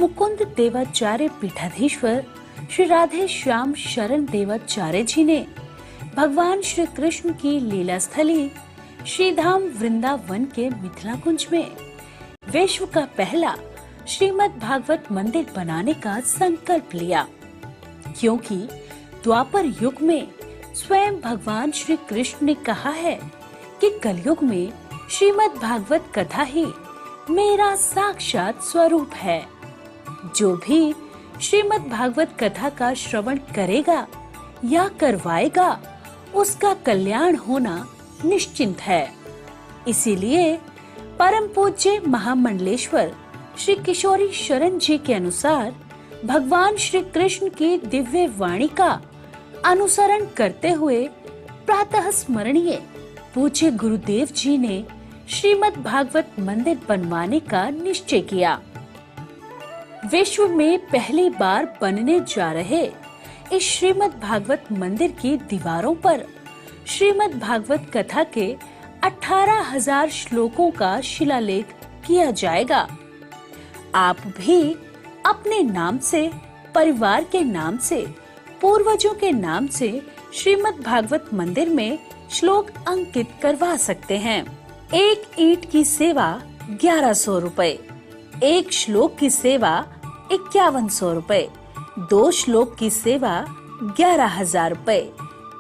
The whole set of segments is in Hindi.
मुकुंद देवाचार्य पीठाधीश्वर श्री राधे श्याम शरण देवाचार्य जी ने भगवान श्री कृष्ण की लीला स्थली श्रीधाम वृंदावन के मिथिला कुंज में विश्व का पहला श्रीमद् भागवत मंदिर बनाने का संकल्प लिया, क्योंकि द्वापर युग में स्वयं भगवान श्री कृष्ण ने कहा है कि कलयुग में श्रीमद् भागवत कथा ही मेरा साक्षात स्वरूप है। जो भी श्रीमद् भागवत कथा का श्रवण करेगा या करवाएगा, उसका कल्याण होना निश्चिंत है। इसीलिए परम पूज्य महामंडलेश्वर श्री किशोरी शरण जी के अनुसार भगवान श्री कृष्ण की दिव्य वाणी का अनुसरण करते हुए प्रातः स्मरणीय पूज्य गुरुदेव जी ने श्रीमद् भागवत मंदिर बनवाने का निश्चय किया। विश्व में पहली बार बनने जा रहे इस श्रीमद् भागवत मंदिर की दीवारों पर श्रीमद् भागवत कथा के 18,000 श्लोकों का शिलालेख किया जाएगा। आप भी अपने नाम से, परिवार के नाम से, पूर्वजों के नाम से श्रीमद् भागवत मंदिर में श्लोक अंकित करवा सकते हैं। एक ईंट की सेवा 1100 रुपए, एक श्लोक की सेवा 5100 रुपए, 2 श्लोक की सेवा 11,000 रुपए,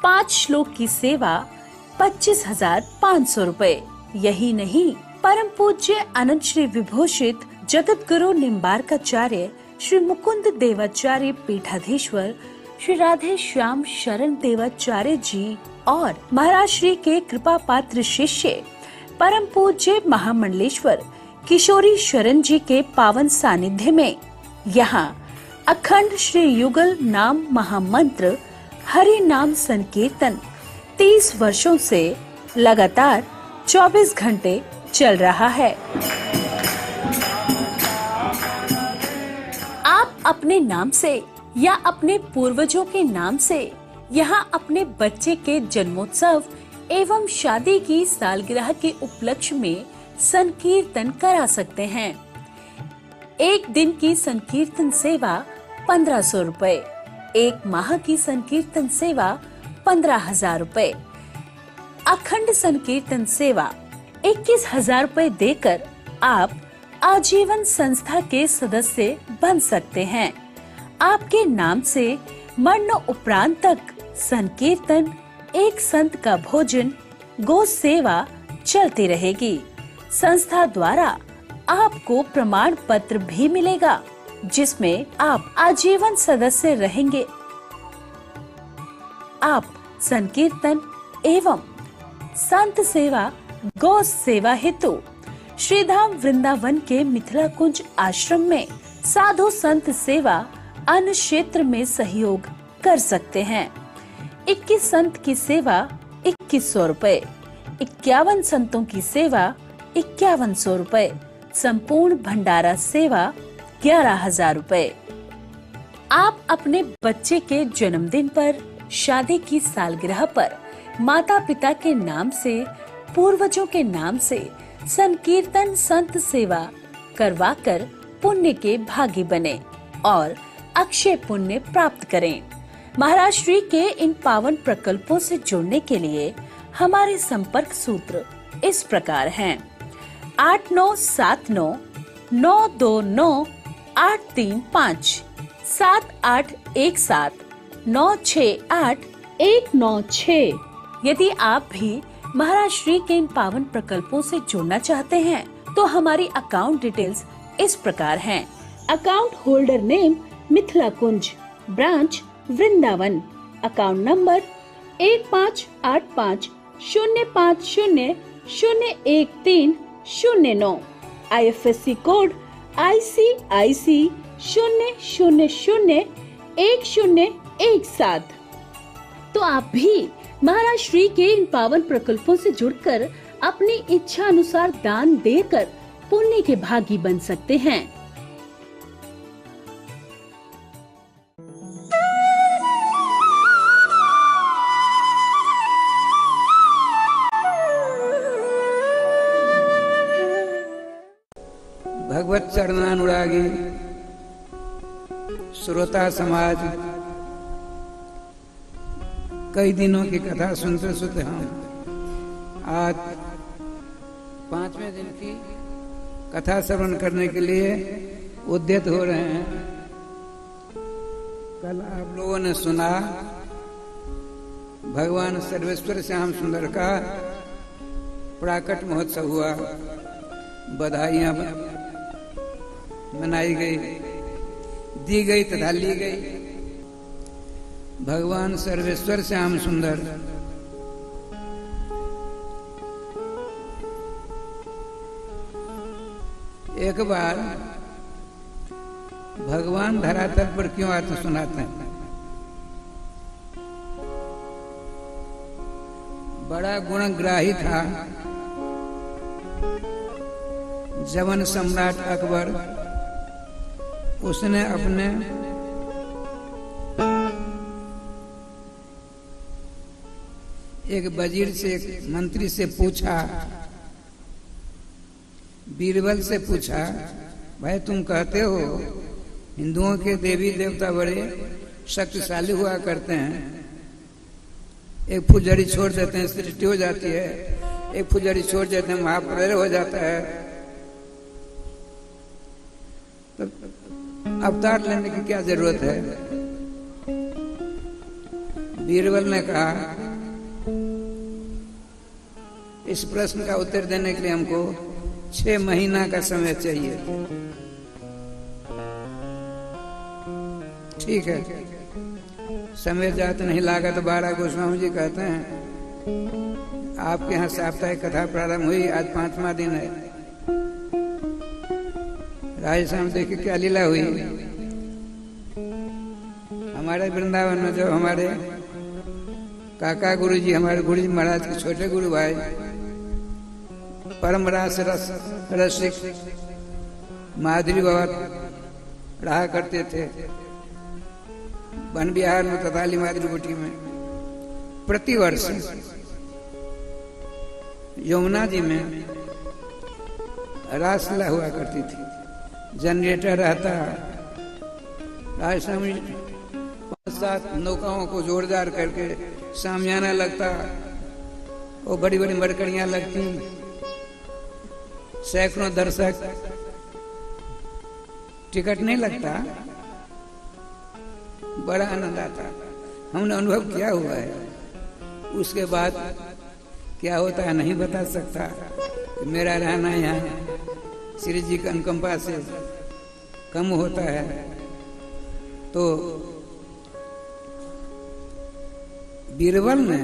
5 श्लोक की सेवा 25,500 रुपए। यही नहीं, परम पूज्य अनंत श्री विभूषित जगत गुरु निम्बार्काचार्य श्री मुकुंद देवाचार्य पीठाधीश्वर श्री राधे श्याम शरण देवाचार्य जी और महाराज श्री के कृपा पात्र शिष्य परम पूज्य महामंडलेश्वर किशोरी शरण जी के पावन सानिध्य में यहाँ अखंड श्री युगल नाम महामंत्र हरि नाम संकीर्तन 30 वर्षों से लगातार 24 घंटे चल रहा है। आप अपने नाम से या अपने पूर्वजों के नाम से यहाँ अपने बच्चे के जन्मोत्सव एवं शादी की सालगिरह के उपलक्ष्य में संकीर्तन करा सकते हैं। एक दिन की संकीर्तन सेवा 1500 रुपए, एक माह की संकीर्तन सेवा 15,000 रुपए, अखंड संकीर्तन सेवा 21,000 रुपए देकर आप आजीवन संस्था के सदस्य बन सकते हैं। आपके नाम से मरण उपरांत तक संकीर्तन, एक संत का भोजन, गो सेवा चलती रहेगी। संस्था द्वारा आपको प्रमाण पत्र भी मिलेगा, जिसमें आप आजीवन सदस्य रहेंगे। आप संकीर्तन एवं संत सेवा, गौ सेवा हेतु श्रीधाम वृंदावन के मिथिला कुंज आश्रम में साधु संत सेवा अन्य क्षेत्र में सहयोग कर सकते हैं। 21 संत की सेवा 2100 रुपए, 51 संतों की सेवा 5100 रुपए, संपूर्ण भंडारा सेवा 11,000 रुपए। आप अपने बच्चे के जन्मदिन पर, शादी की सालगिरह पर माता पिता के नाम से, पूर्वजों के नाम से संकीर्तन संत सेवा करवाकर पुण्य के भागी बने और अक्षय पुण्य प्राप्त करें। महाराज श्री के इन पावन प्रकल्पों से जुड़ने के लिए हमारे संपर्क सूत्र इस प्रकार हैं: 8979-929-835, 7817-968-196। यदि आप भी महाराज श्री के इन पावन प्रकल्पों से जुड़ना चाहते हैं, तो हमारी अकाउंट डिटेल्स इस प्रकार हैं। Account holder name Mithila Kunj, branch Vrindavan, account number 158505001309, IFSC code ICIC 0001017। तो आप भी महाराज श्री के इन पावन प्रकल्पों से जुड़कर अपनी इच्छा अनुसार दान देकर पुण्य के भागी बन सकते हैं। भगवत चरणानुरागी श्रोता समाज, कई दिनों की कथा सुनते सुनते हम आज 5वें दिन की कथा श्रवण करने के लिए उद्यत हो रहे हैं। कल आप लोगों ने सुना भगवान सर्वेश्वर श्याम सुंदर का प्राकट महोत्सव हुआ, बधाइयां मनाई गई, दी गई तथा ली गई। भगवान सर्वेश्वर श्याम सुंदर एक बार भगवान धरातल पर क्यों आते सुनाते हैं। बड़ा गुणग्राही था जवन सम्राट अकबर। उसने अपने एक वजीर से, एक मंत्री से पूछा, बीरबल से पूछा, भाई तुम कहते हो हिंदुओं के देवी देवता बड़े शक्तिशाली हुआ करते हैं, एक फुलझड़ी छोड़ देते हैं सृष्टि हो जाती है, एक फुलझड़ी छोड़ देते हैं महाप्रलय हो जाता है, तो अवतार लेने की क्या जरूरत है। बीरबल ने कहा, इस प्रश्न का उत्तर देने के लिए हमको 6 महीना का समय चाहिए। ठीक है, समय जात नहीं लागा तो 12 गोस्वामी जी कहते हैं आपके यहाँ साप्ताहिक कथा प्रारंभ हुई, आज 5वां दिन है। राजस्थान देखिए क्या लीला हुई। हमारे वृंदावन में जो हमारे काका गुरु जी, हमारे गुरु जी महाराज के छोटे गुरु भाई परम रसिक माधुरी बाबा रहा करते थे वन बिहार में तताली माधुरी कुटी में। प्रतिवर्ष यमुना जी में रासलीला हुआ करती थी। जनरेटर रहता, राजस्थान में 5-7 नौकाओं को जोरदार करके सामियाना लगता, वो बड़ी बड़ी मरकड़ियां लगती, सैकड़ों दर्शक, टिकट नहीं लगता, बड़ा आनंद आता। हमने अनुभव किया हुआ है। उसके बाद क्या होता है नहीं बता सकता। मेरा रहना यहाँ श्री जी का अनुकंपा से कम होता है, तो बीरबल ने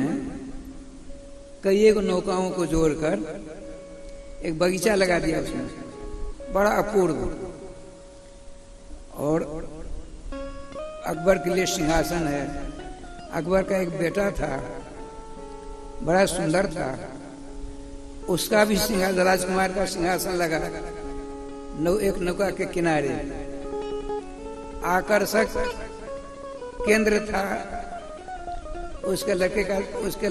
कई एक नौकाओं को जोड़कर एक बगीचा लगा दिया उसमें, बड़ा अपूर्व। और अकबर के लिए सिंहासन है। अकबर का एक बेटा था, बड़ा सुंदर था, उसका भी सिंहासन, राजकुमार का सिंहासन लगा एक नौका के किनारे। आकर्षक केंद्र था उसके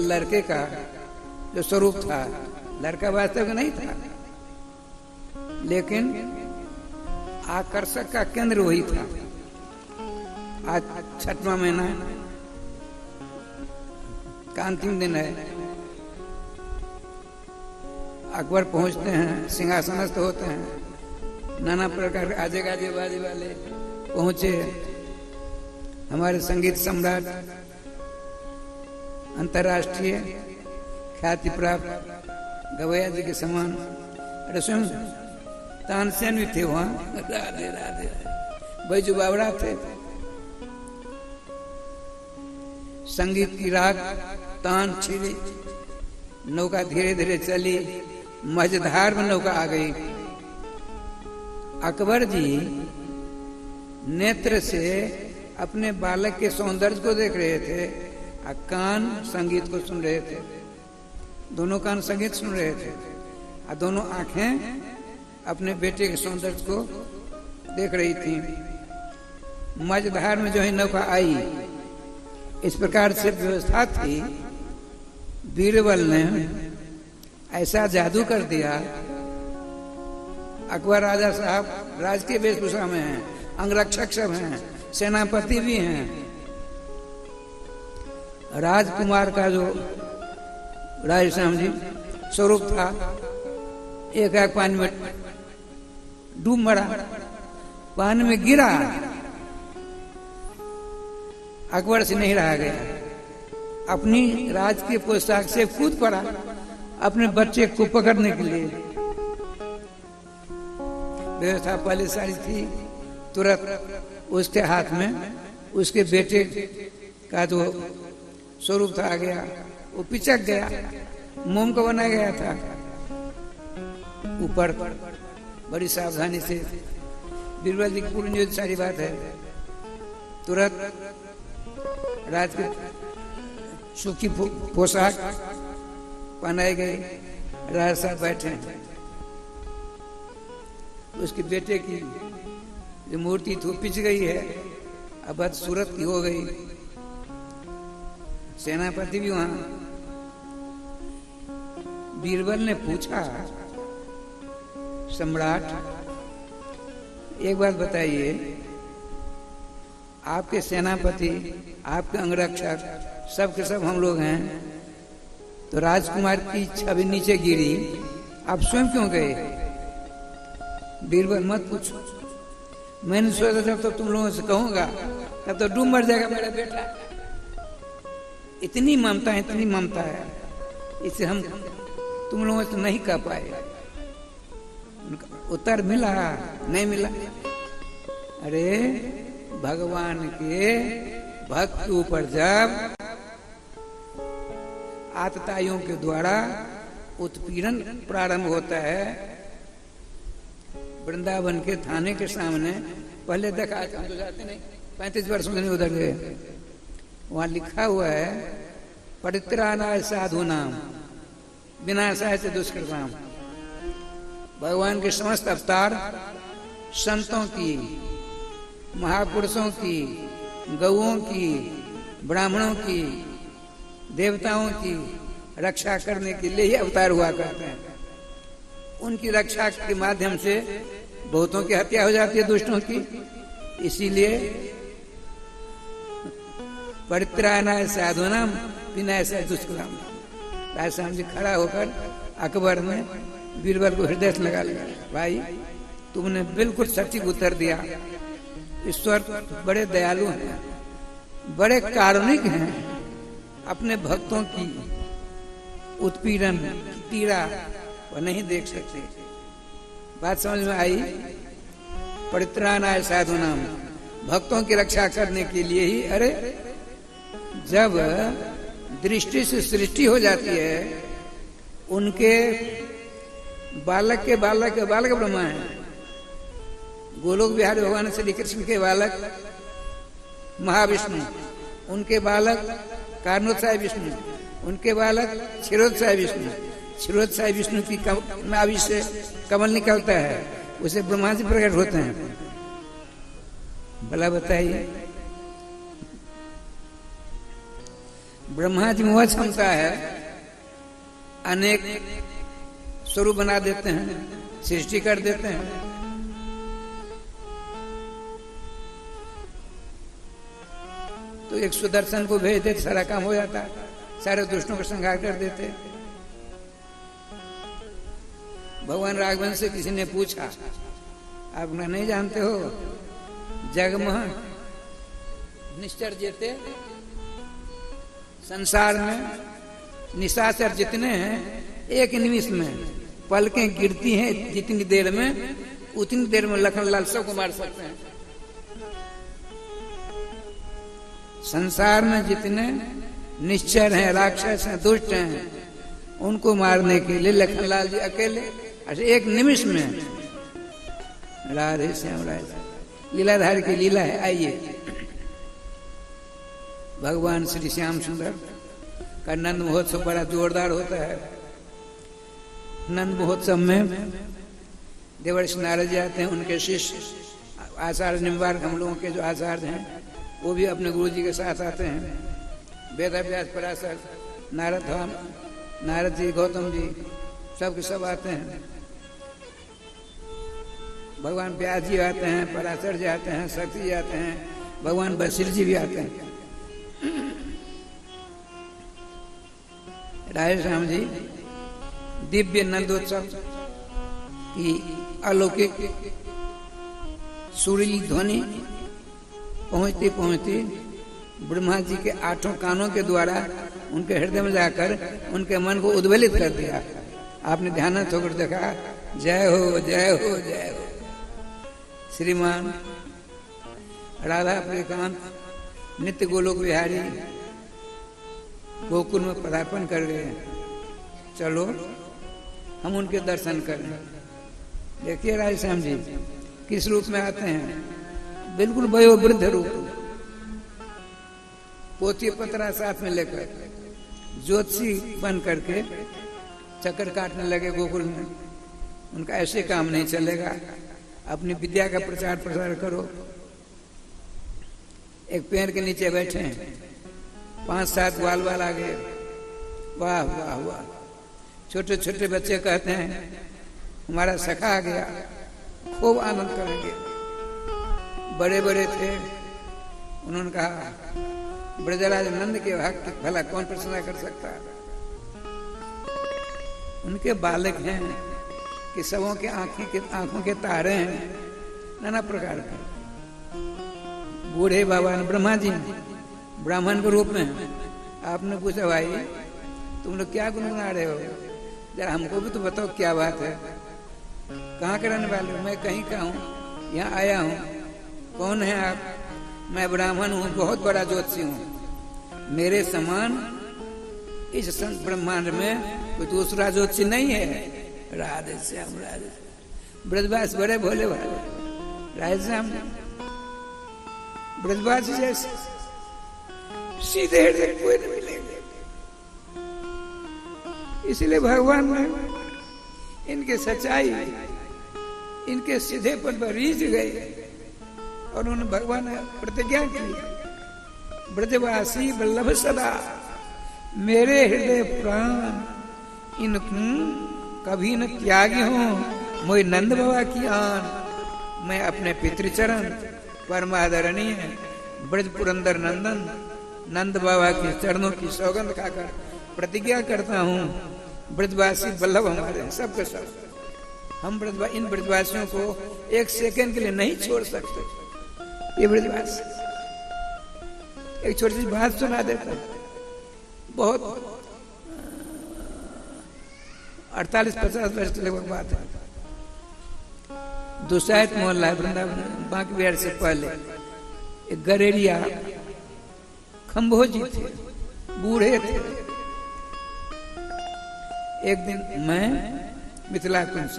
लड़के का जो स्वरूप था। लड़का वास्तव में नहीं था, लेकिन आकर्षक का केंद्र वही था। आज 6वां महीना का अंतिम दिन है। अकबर पहुंचते हैं, सिंहासनस्थ होते हैं, नाना प्रकार के आजे गाजे बाजे वाले पहुंचे। हमारे संगीत सम्राट, अंतर्राष्ट्रीय ख्याति प्राप्त गवैया जी के समान, अरे स्वयं तानसेन भी थे वहां। राधे राधे, बैजू बावड़ा थे। संगीत की राग तान छिड़ी, नौका धीरे धीरे चली, मझधार में नौका आ गई। अकबर जी नेत्र से अपने बालक के सौंदर्य को देख रहे थे और कान संगीत को सुन रहे थे। दोनों कान संगीत सुन रहे थे और दोनों आंखें अपने बेटे के सौंदर्य को देख रही थी। मझधार में जो है नौका आई, इस प्रकार से व्यवस्था थी। बीरबल ने ऐसा जादू कर दिया। अकबर राजा साहब राजकीय वेशभूषा में हैं, अंगरक्षक सब हैं, सेनापति भी हैं। राजकुमार का जो राधेश्याम जी स्वरूप था, एक पानी में डूब मरा, पानी में गिरा, अकबर से नहीं रहा गया, अपनी राज के पोशाक से कूद पड़ा अपने बच्चे को पकड़ने के लिए। व्यवस्था पहले सारी थी, तुरंत उसके हाथ में उसके बेटे का जो स्वरूप था आ गया, वो पिचक गया, मोम को बना गया था। ऊपर बड़ी सावधानी से बीरबल जी की पूर्ण जो सारी बात है, तुरंत राज के सूखी पोशाक पहनाई गई, राजा साहब बैठे, उसके बेटे की जो मूर्ति थी पिच गई है, अब बदसूरत की हो गई। सेनापति भी वहां। बीरबल ने पूछा, सम्राट एक बात बताइए, आपके सेनापति, आपके अंगरक्षक सब के सब हम लोग हैं, तो राजकुमार की छवि नीचे गिरी, आप स्वयं क्यों गए? बीरबल मत पूछो, मैंने सोचा जब तो तुम लोगों से कहूंगा तब तो डूब मर जाएगा मेरा बेटा। इतनी ममता है, इतनी ममता है, इसे हम तुम लोगों से नहीं कह पाए। उत्तर मिला नहीं मिला? अरे भगवान के भक्त के ऊपर जब आतताइयों के द्वारा उत्पीड़न प्रारंभ होता है, वृंदावन के थाने के सामने पहले देखा, हम तो जाते नहीं, 35 वर्ष में नहीं उधर गए, वहां लिखा हुआ है, परित्राणाय साधु नाम विनाशाय से दुष्कृताम। भगवान के समस्त अवतार संतों की, महापुरुषों की, गौओं की, ब्राह्मणों की, देवताओं की रक्षा करने के लिए ही अवतार हुआ करते हैं। उनकी रक्षा के माध्यम से बहुतों की हत्या हो जाती है, दुष्टों की। इसीलिए परित्राणाय साधुनाम विनाशाय दुष्कृताम। राजश्याम जी खड़ा होकर अकबर ने बीरबल को हृदय से लगा लिया, भाई तुमने बिल्कुल सटीक उत्तर दिया। ईश्वर बड़े दयालु हैं, बड़े कारुणिक हैं, अपने भक्तों की उत्पीड़न पीड़ा वो नहीं देख सकते। बात समझ में आई? परित्राणाय साधुनाम, भक्तों की रक्षा करने के लिए ही। अरे जब दृष्टि से सृष्टि हो जाती है, उनके बालक के बालक के बालक ब्रह्मा है। गोलोक बिहारी भगवान श्री कृष्ण के बालक महाविष्णु, उनके बालक कारणोत्साही विष्णु, उनके बालक क्षीरोत्साही विष्णु। क्षीरोत्साही विष्णु की नाभि से कमल निकलता है, उसे ब्रह्मा जी प्रकट होते हैं। भला बताइए, ब्रह्मा जी में वह क्षमता है, अनेक स्वरूप बना देते हैं, सृष्टि कर देते हैं। तो एक सुदर्शन को भेज देते, सारा काम हो जाता, सारे दुष्टों को संहार कर देते। भगवान राघवन से किसी ने पूछा, आप ना नहीं जानते हो, जगमोह निश्चर जेते, संसार में निशाचर जितने हैं, एक निमिष में पलकें गिरती हैं, जितनी देर में उतनी देर में लखनलाल सबको मार सकते हैं। संसार में जितने निश्चर हैं, राक्षस हैं, दुष्ट हैं, उनको मारने के लिए लखनलाल जी अकेले एक निमिष में। राधे श्याम राधे, लीलाधारी की लीला है। आइए, भगवान श्री श्याम सुंदर का नंद महोत्सव बड़ा जोरदार होता है। नंद महोत्सव में देवर्षि नारद जी आते हैं, उनके शिष्य आचार्य निम्बार्क, हम लोगों के जो आचार्य हैं, वो भी अपने गुरु जी के साथ आते हैं। वेदव्यास, पराशर, नारद जी, गौतम जी, सब के सब आते हैं। भगवान व्यास जी आते हैं, पराशर जी आते हैं, शक्ति जी आते हैं, भगवान बशीर जी भी आते हैं। राधे श्याम जी दिव्य नंदोत्सव की अलौकिक सुरीली ध्वनि पहुंचती पहुंचती ब्रह्मा जी के 8 कानों के द्वारा उनके हृदय में जाकर उनके मन को उद्वेलित कर दिया। आपने ध्यान होकर देखा, जय हो जय हो जय हो। श्रीमान राधा प्रियकांत नित्य गोलोक विहारी गोकुल में पदार्पण कर गए। चलो हम उनके दर्शन करें। देखिए राधे श्याम जी किस रूप में आते हैं, बिल्कुल वयोवृद्ध रूप, पोथी पत्रा साथ में लेकर ज्योतिषी बन करके चक्कर काटने लगे गोकुल में। उनका ऐसे काम नहीं चलेगा, अपनी विद्या का प्रचार प्रसार करो। एक पेड़ के नीचे बैठे हैं, 5-7 बाल आ गए। वाह वाह वाह। छोटे छोटे बच्चे कहते हैं हमारा सखा आ गया, खूब आनंद करेंगे। बड़े बड़े थे, उन्होंने कहा ब्रजराज नंद के भक्त भला कौन प्रशंसा कर सकता है। उनके बालक हैं कि सबों के आंखों के तारे हैं नाना प्रकार के। बूढ़े बाबा ने ब्रह्मा जी ब्राह्मण के रूप में आपने पूछा, भाई तुम लोग क्या गुनगुना रहे हो, जरा हमको भी तो बताओ क्या बात है। कहाँ के रहने वाले हो? मैं कहीं का हूँ, यहाँ आया हूँ। कौन है आप? मैं ब्राह्मण हूँ, बहुत बड़ा ज्योतिषी हूँ। मेरे समान इस ब्रह्मांड में कोई दूसरा ज्योतिषी नहीं है। राधे श्याम राधे। ब्रजवास बड़े भोले भाले, राधे श्याम ब्रजवास जैसे सीधे हृदय कोई नहीं मिलेंगे। इसलिए भगवान ने इनके सच्चाई, इनके सीधेपन पर रीझ गए और उन्होंने भगवान ने प्रतिज्ञा की, ब्रजवासी वल्लभ सदा मेरे हृदय प्राण इनको कभी न त्यागी हूं। मोई नंद बाबा की आन, मैं अपने पितृचरण परमादरणीय ब्रज पुरंदर नंदन नंद बाबा के चरणों की सौगंध खाकर प्रतिज्ञा करता हूँ, ब्रजवासी वल्लभ हमारे सबके सब। हम इन ब्रजवासियों को एक सेकंड के लिए नहीं छोड़ सकते। ये ब्रजवासी एक छोटी सी बात सुना देता, बहुत 48-50 वर्ष की लगभग बात है। दुसायत मोहल्ला है वृंदावन, बांके बिहार से पहले एक गरेरिया खम्भोजी थे, बूढ़े थे। एक दिन मैं मिथिला कुंज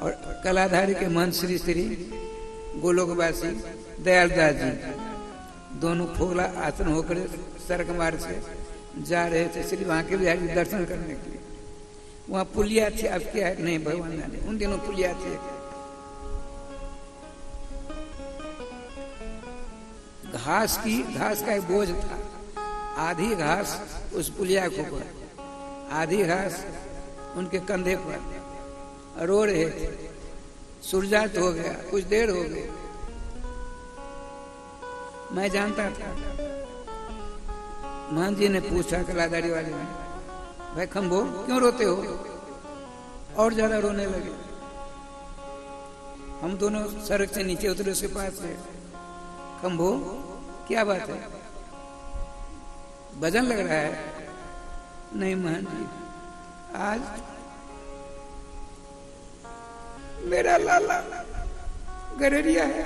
और कलाधारी के महंत श्री श्री गोलोकवासी दयालदास जी दोनों खोला आसन होकर सड़क मार्ग से जा रहे थे श्री बांके बिहारी दर्शन करने के लिए। वहां पुलिया थी, अब क्या है नहीं भगवान जाने, उन दिनों पुलिया थे। घास का एक बोझ था, आधी घास उस पुलिया के ऊपर, आधी घास उनके कंधे पर। रो रहे थे, सूर्यास्त हो गया, कुछ देर हो गई। मैं जानता था। मान जी ने पूछा कलादारी वाले ने, भाई खम्भो क्यों रोते हो? और ज्यादा रोने लगे। हम दोनों सड़क से नीचे उतरे, उसके पास से, खम्भो क्या बात है, वजन लग रहा है? नहीं महन जी, आज मेरा लाला गरेरिया है,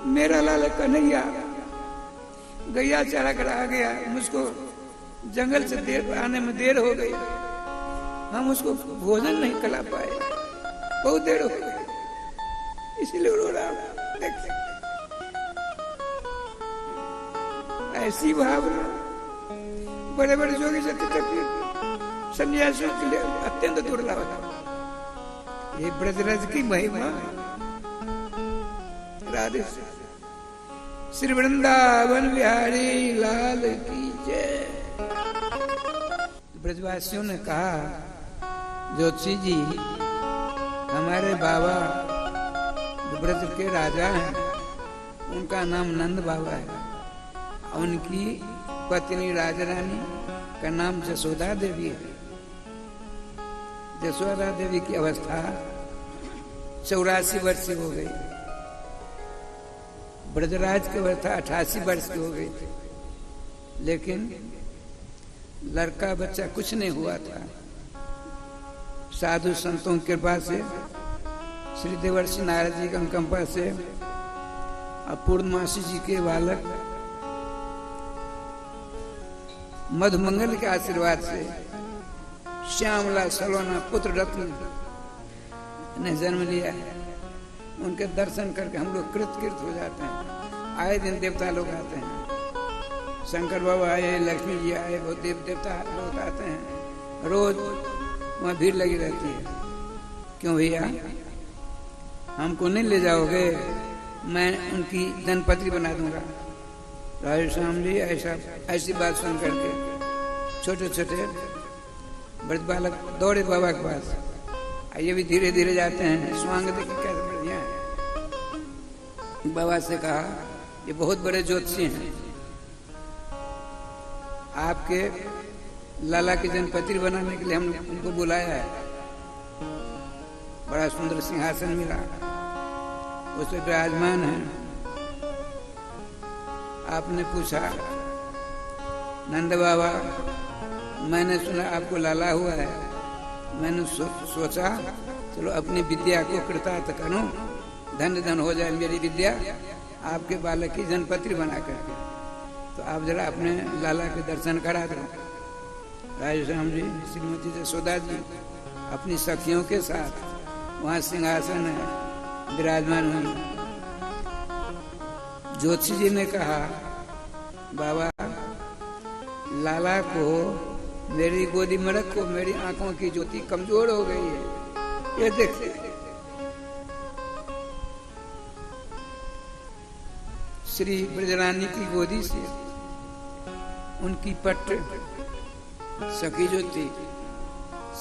मेरा लाला कन्हैया गैया चरा कर आ गया, मुझको जंगल से आने में देर हो गई, हम उसको भोजन नहीं करा पाए, बहुत देर हो गई, इसलिए रो रहा हूं। ऐसी भावना बड़े बड़े जोगी सन्यासियों के लिए अत्यंत दुर्लभ है। ये ब्रजराज की महिमा। राधे श्री वृंदावन बिहारी लाल की जय। ब्रजवासियों ने कहा, ज्योतिषी जी हमारे बाबा जो ब्रज के राजा हैं, उनका नाम नंद बाबा है। उनकी पत्नी राजरानी का नाम जसोदा देवी है। जसोदा देवी की अवस्था 84 वर्ष की हो गई। ब्रजराज की अवस्था 88 वर्ष की हो गई थी, लेकिन लड़का बच्चा कुछ नहीं हुआ था। साधु संतों की कृपा से, श्री देवर्षि नारद जी की अनुकंपा से और पूर्णमासी जी के बालक मधुमंगल के आशीर्वाद से श्यामला सलोना पुत्र रत्न ने जन्म लिया है। उनके दर्शन करके हम लोग कृत हो जाते हैं। आए दिन देवता लोग आते हैं, शंकर बाबा आए, लक्ष्मी जी आए, वो देवता लोग आते हैं। रोज वहाँ भीड़ लगी रहती है। क्यों भैया, हमको नहीं ले जाओगे? मैं उनकी धनपत्री बना दूंगा। राधे श्याम जी ऐसी बात सुन करके छोटे छोटे ब्रज बालक दौड़े बाबा के पास। ये भी धीरे धीरे जाते हैं। स्वांग देखिए कैसे बढ़िया है। बाबा से कहा, ये बहुत बड़े ज्योतिषी हैं, आपके लाला की जनपत्री बनाने के लिए हमने उनको बुलाया है। बड़ा सुंदर सिंहासन मिला, उस पर विराजमान है। आपने पूछा, नंद बाबा मैंने सुना आपको लाला हुआ है। मैंने सोचा चलो अपनी विद्या को कृतार्थ करूं, धन धन हो जाए मेरी विद्या, आपके बालक की जनपत्री बना करके। तो आप जरा अपने लाला के दर्शन करा दो। राधे श्याम जी, श्रीमती जसोदा जी अपनी सखियों के साथ वहाँ सिंहासन है, विराजमान हुई। ज्योतिषी जी ने कहा, बाबा लाला को मेरी गोदी में रखो, मेरी आंखों की ज्योति कमजोर हो गई है। ये देखते श्री ब्रजरानी की गोदी से उनकी पट सखी जो थी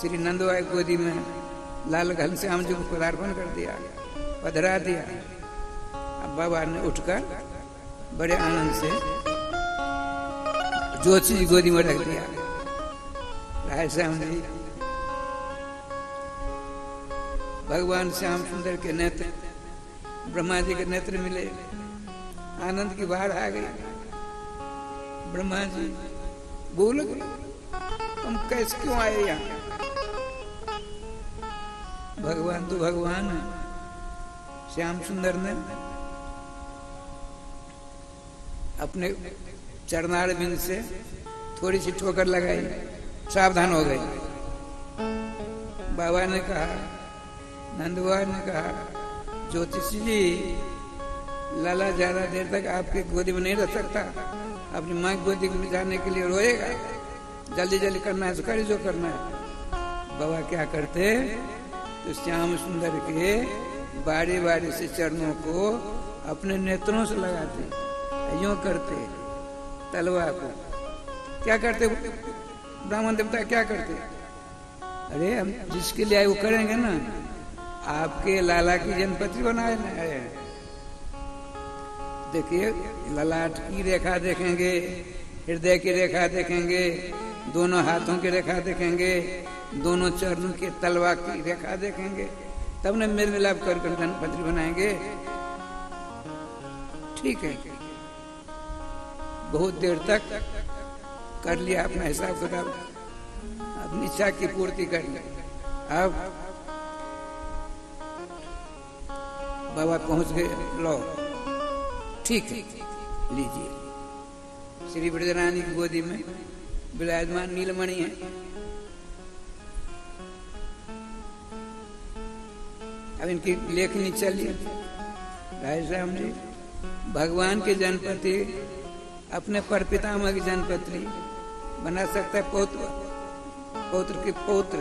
श्री नंदवा की गोदी में लाल घनश्याम जी को पदार्पण कर दिया, पधरा दिया। अब बाबा ने उठकर बड़े आनंद से ज्योतिषी जी गोदी में रख दिया। राधे श्याम जी, भगवान श्याम सुंदर के नेत्र, ब्रह्मा जी के नेत्र मिले, आनंद की बाढ़ आ गई। ब्रह्मा जी बोल गए, तुम कैसे क्यों आए यहाँ? भगवान तो भगवान है। श्याम सुंदर ने अपने चरणारविंद से थोड़ी सी ठोकर लगाई, सावधान हो गई। बाबा ने कहा, नंदुआ ने कहा, ज्योतिषी जी लाला ज्यादा देर तक आपके गोदी में नहीं रह सकता, अपनी माँ की गोदी में जाने के लिए रोएगा। जल्दी जल्दी करना है तो करिए जो करना है। बाबा क्या करते, तो श्याम सुंदर के बारी बारी से चरणों को अपने नेत्रों से लगाते, यूं करते, तलवा को क्या करते, ब्राह्मण देवता क्या करते? अरे हम जिसके लिए आए वो करेंगे ना। आपके लाला की जनपत्री बनाए हैं, देखिए ललाट की रेखा देखेंगे, हृदय की रेखा देखेंगे, दोनों हाथों की रेखा देखेंगे, दोनों चरणों की तलवा की रेखा देखेंगे, तब न मेल मिलाप कर जनपत्री बनाएंगे। ठीक है, बहुत देर तक कर लिया अपना हिसाब किताब, अपनी इच्छा की पूर्ति कर ली। अब बाबा पहुंच गए, लो ठीक है लीजिए। श्री ब्रजरानी की गोदी में विराजमान नीलमणि है। अब इनकी लेखनी चलिए। राधे श्याम जी, भगवान के जनपति अपने परपितामह की जनपत्री बना सकता है, पौत्र पौत्र के पौत्र,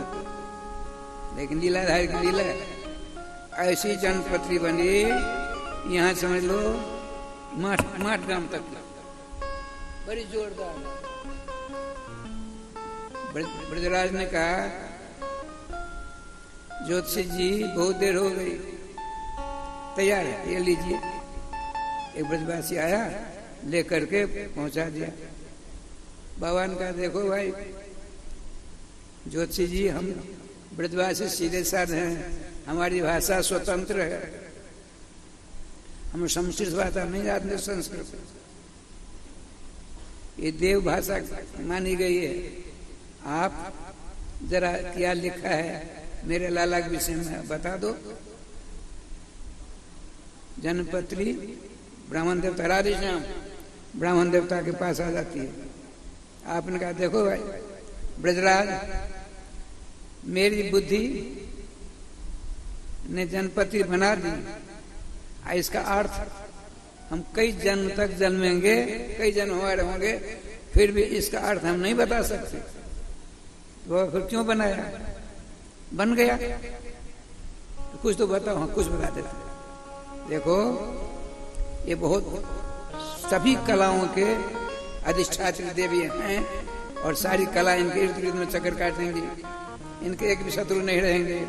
लेकिन लीलाधारी की लीला ऐसी जनपत्री बनी, यहाँ समझ लो माठ गांव तक बड़ी जोरदार। ब्रजराज ने कहा, ज्योतिषी जी बहुत देर हो गई, तैयार है, ये लीजिए। एक ब्रजवासी आया, लेकर के पहुंचा दिया। बाबा ने कहा देखो भाई ज्योतिषी जी, हम ब्रजवासी सीधे साधे हैं, हमारी भाषा स्वतंत्र है, हम संस्कृत भाषा नहीं जानते। संस्कृत ये देव भाषा मानी गई है। आप जरा क्या लिखा है मेरे लाला के विषय में बता दो। जनपत्री ब्राह्मण देवता राधेश्याम ब्राह्मण देवता के पास आ जाती है। आपने कहा देखो भाई ब्रजराज, मेरी बुद्धि ने जनपत्री बना दी, इसका अर्थ हम कई जन्म तक जन्मेंगे, कई जन्म हमारे होंगे, फिर भी इसका अर्थ हम नहीं बता सकते। तो फिर क्यों बनाया? बन गया तो कुछ तो बताओ। हाँ, कुछ बता देते। देखो ये बहुत सभी कलाओं के अधिष्ठात्री देवी हैं और सारी कला इनके इर्द गिर्द में चक्कर काटेंगी, इनके एक भी शत्रु नहीं रहेंगे।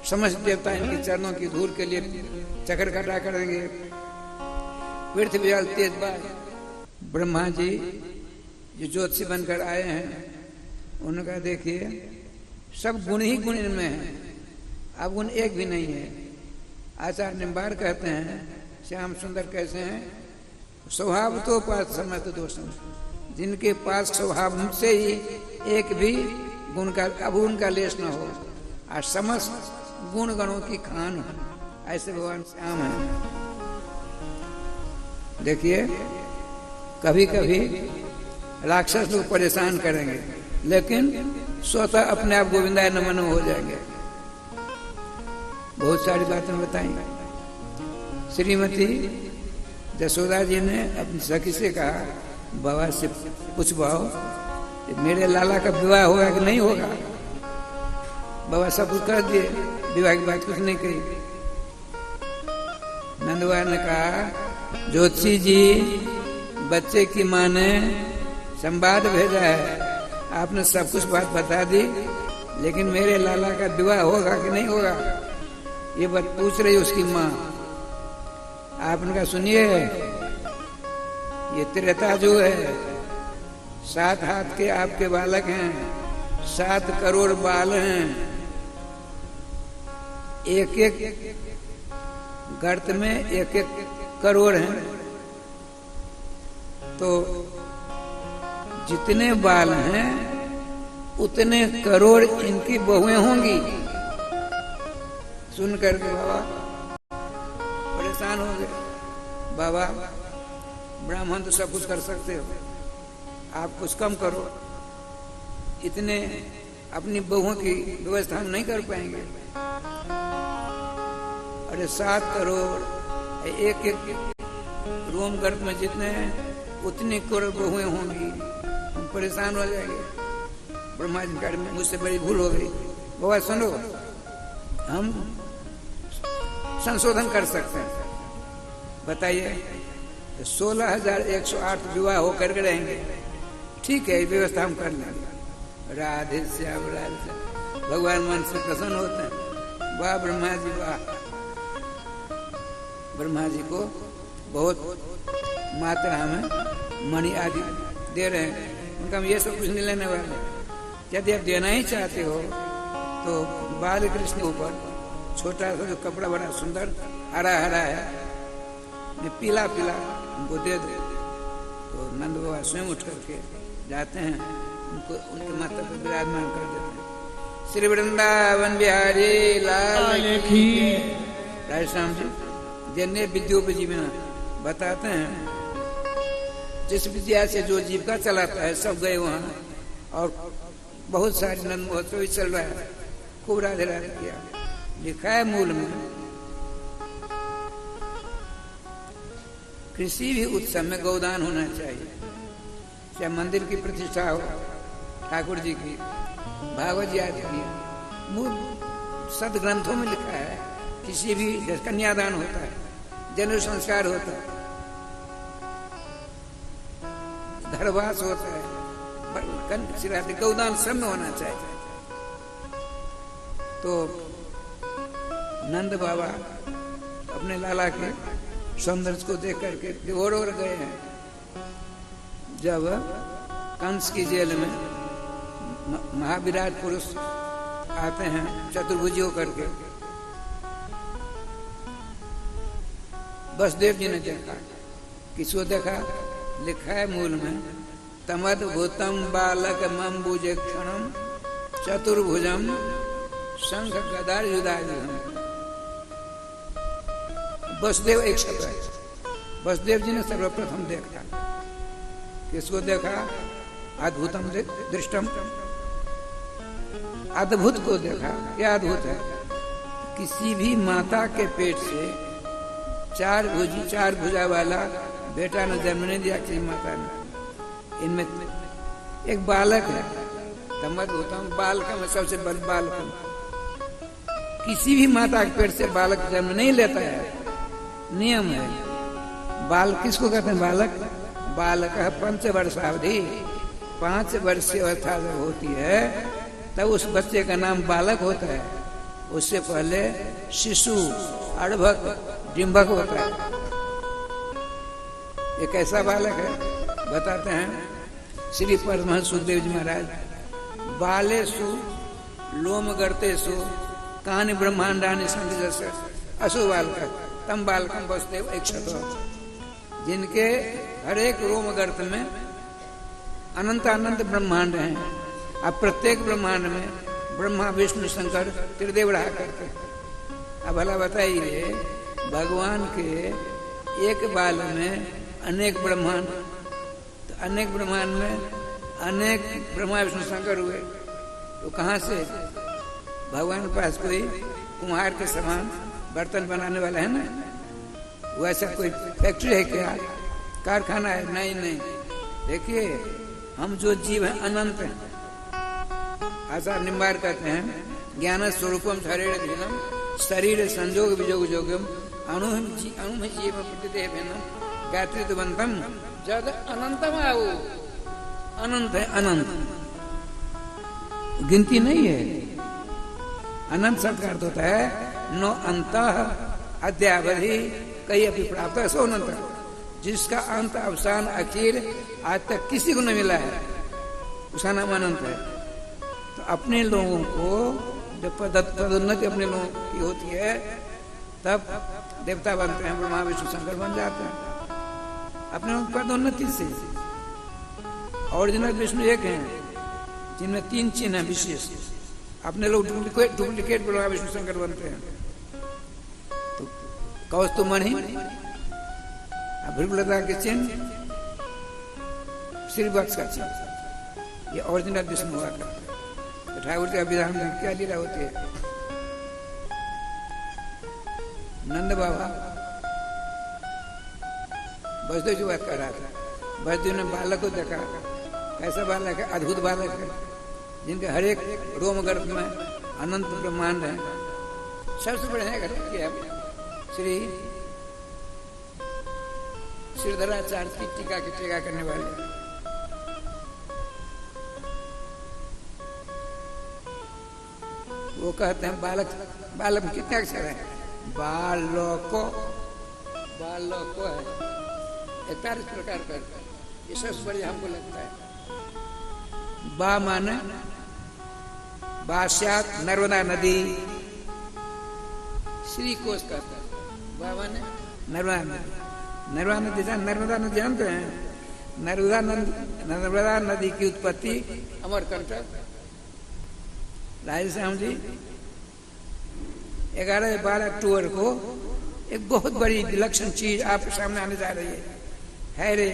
समस्त देवता इनके चरणों की धूल के लिए चक्कर काटा करेंगे। पृथ्वी जल तेज बात। ब्रह्मा जी जो ज्योतिषी बनकर आए हैं, उन्होंने कहा देखिए सब गुण ही गुण इनमें है, अब गुण एक भी नहीं है। आचार्य निम्बार कहते हैं श्याम सुंदर कैसे हैं? स्वभाव तो पास समस्त दोषम, जिनके पास स्वभाव से ही एक भी गुण का अवगुण का लेश न हो और समस्त गुण गणों की खान हो, ऐसे भगवान श्याम है। देखिए कभी कभी राक्षस लोग परेशान करेंगे, लेकिन स्वतः अपने आप गोविंदाय नमन हो जाएंगे। बहुत सारी बातें बताई। श्रीमती यशोदा जी ने अपनी सखी से कहा बाबा से पूछवाओ मेरे लाला का विवाह होगा कि नहीं होगा। बाबा सब कुछ कर दिए, विवाह की बात कुछ नहीं कही। नंदवा ने कहा ज्योतिषी जी बच्चे की माँ ने संवाद भेजा है, आपने सब कुछ बात बता दी, लेकिन मेरे लाला का विवाह होगा कि नहीं होगा ये बात पूछ रही उसकी माँ। आपने कहा सुनिए ये त्रेता जो है, 7 हाथ के आपके बालक हैं, 7 करोड़ बाल हैं, एक एक गर्त में 1-1 करोड़ हैं, तो जितने बाल हैं उतने करोड़ इनकी बहुएं होंगी। सुन करके बाबा परेशान हो गए। बाबा ब्राह्मण तो सब कुछ कर सकते हो, आप कुछ कम करो, इतने अपनी बहुओं की व्यवस्था हम नहीं कर पाएंगे। अरे 7 करोड़, एक रोम गर्भ में जितने हैं उतनी करोड़ बहुएं होंगी, हम परेशान हो जाएंगे। ब्रह्मा जी कार्य में मुझसे बड़ी भूल हो गई। बाबा सुनो, हम संशोधन कर सकते हैं, बताइए 16,108 विवाह होकर के रहेंगे, ठीक है व्यवस्था हम कर लेंगे। राधे श्याम राधे श्याम, भगवान मन से प्रसन्न होते हैं। वाह ब्रह्मा जी वाह। ब्रह्मा जी को बहुत मात्रा में मणि आदि दे रहे हैं, उनका हम ये सब कुछ नहीं लेने वाले। यदि आप देना ही चाहते हो तो बाल कृष्ण ऊपर छोटा सा जो कपड़ा बड़ा सुंदर हरा हरा है, पीला पीला उनको दे दो। तो नंद बाबा स्वयं उठ करके जाते हैं, उनको उनके माता पर विराजमान कर देते हैं। श्री वृंदावन बिहारी लाल की। राधेश्याम जी जन्य विद्योपजी में बताते हैं, जिस विद्या से जो जीविका चलाता है सब गए वहां, और बहुत सारे नंद महोत्सव चल रहा है, खूब राधे राधे किया। लिखा है मूल में, किसी भी उत्सव में गौदान होना चाहिए, चाहे मंदिर की प्रतिष्ठा हो, ठाकुर जी की, भागवत जी आदि की, मूल सदग्रंथों में लिखा है। किसी भी कन्यादान होता है, जनेऊ संस्कार होता है, धर्मवास होता है, गौदान सब में होना चाहिए। तो नंद बाबा अपने लाला के सौंदर्य को देख करके विभोर हो गए हैं। जब कंस की जेल में महाविराट पुरुष आते हैं चतुर्भुजी होकर के, वसुदेव जी ने देखा। किसको देखा? लिखा है मूल में, तमद्भुतम बालक मम्बुजे क्षणम चतुर्भुजम शंख गदा युधायुधम। वसुदेव एक शब्द है। वसुदेव जी ने सर्वप्रथम देखा। किसको देखा? अद्भुतम दृष्टम, अद्भुत को देखा। क्या अद्भुत है? किसी भी माता के पेट से चार भुजा वाला बेटा ने जन्म नहीं दिया किसी माता ने। इनमें एक बालक है, तमद्भुतम बालक में सबसे बड़ बालक। किसी भी माता के पेट से बालक जन्म नहीं लेता है, नियम है। बाल किसको कहते हैं? बालक। बालक है 5 वर्षावधि। 5 वर्ष की अवस्था जब होती है तब उस बच्चे का नाम बालक होता है। उससे पहले शिशु, अर्भक, डिंभक होता है। ये कैसा बालक है बताते हैं श्री परमहंस सुखदेव जी महाराज। बालेषु लोम गर्तेषु कानि ब्रह्मांडानि सन्ति जस्य अशु बालक तम बालकम वसुदेव ऐक्षतो। जिनके हर एक रोम गर्त में अनंत अनंत ब्रह्मांड हैं। अब प्रत्येक ब्रह्मांड में ब्रह्मा विष्णु शंकर त्रिदेव रहा करते। अब भला बताइए, भगवान के एक बाल में अनेक ब्रह्मांड, तो अनेक ब्रह्मांड में अनेक ब्रह्मा विष्णु शंकर हुए। तो कहाँ से? भगवान के पास कोई कुम्हार के समान बर्तन बनाने वाला है ना? वैसा कोई फैक्ट्री है क्या? कारखाना है? नहीं। देखिए, हम जो जीव हैं अनंत हैं। आचार्य निम्बार कहते हैं ज्ञान स्वरूपम शरीर धीनम शरीर संजोग विजोग जोगम अणुम जीव प्रतिदेहनम गात्रित्वंतम जद अनंतम आओ। अनंत है, अनंत, गिनती नहीं है। अनंत शब्द का अर्थ होता है नो अंतः अद्यावधि कई अपनी प्राप्त है। सो अनंत, जिसका अंत अवसान आखिर आज तक किसी को नहीं मिला है, उसका नाम अनंत है। तो अपने लोगों को जब पदोन्नति अपने लोगों की होती है तब देवता बनते हैं, ब्रह्मा विष्णु शंकर बन जाते हैं अपने पदोन्नति से। ओरिजिनल विष्णु एक हैं जिनमें 3 चिन्ह है विशेष। अपने लोग डुप्लीकेट ब्रह्मा विष्णु शंकर बनते हैं। तो कौस्तुमणि, भृगुलता के चिन्ह, श्रीवत्स का चिन्ह, ये ओरिजिनल विष्णु हुआ करता है। तो ठाकुर के अभिधान में क्या लीला होती है? नंद बाबा वसुदेव जी बात कर रहा था। वसुदेव ने बालक को देखा। कैसा बालक है? अद्भुत बालक है, जिनके हर एक रोम गर्भ में अनंत ब्रह्मांड है। सबसे बढ़िया घटना क्या है? श्री श्रीधराचार्य की टीका करने वाले वो कहते हैं बालक में कितने अक्षर है? बालको है 41 प्रकार का। ये सबसे बढ़िया हमको लगता है। बा माने बास्यात नर्मदा नदी, श्री कोश कहता है। बा माने नर्मदा नदी। नर्मदा नदी जानते हैं? नर्मदा नदी की उत्पत्ति अमरकंटक राधेश्याम जी 11-12 अक्टूबर को एक बहुत बड़ी विलक्षण चीज आपके सामने आने जा रही है रे।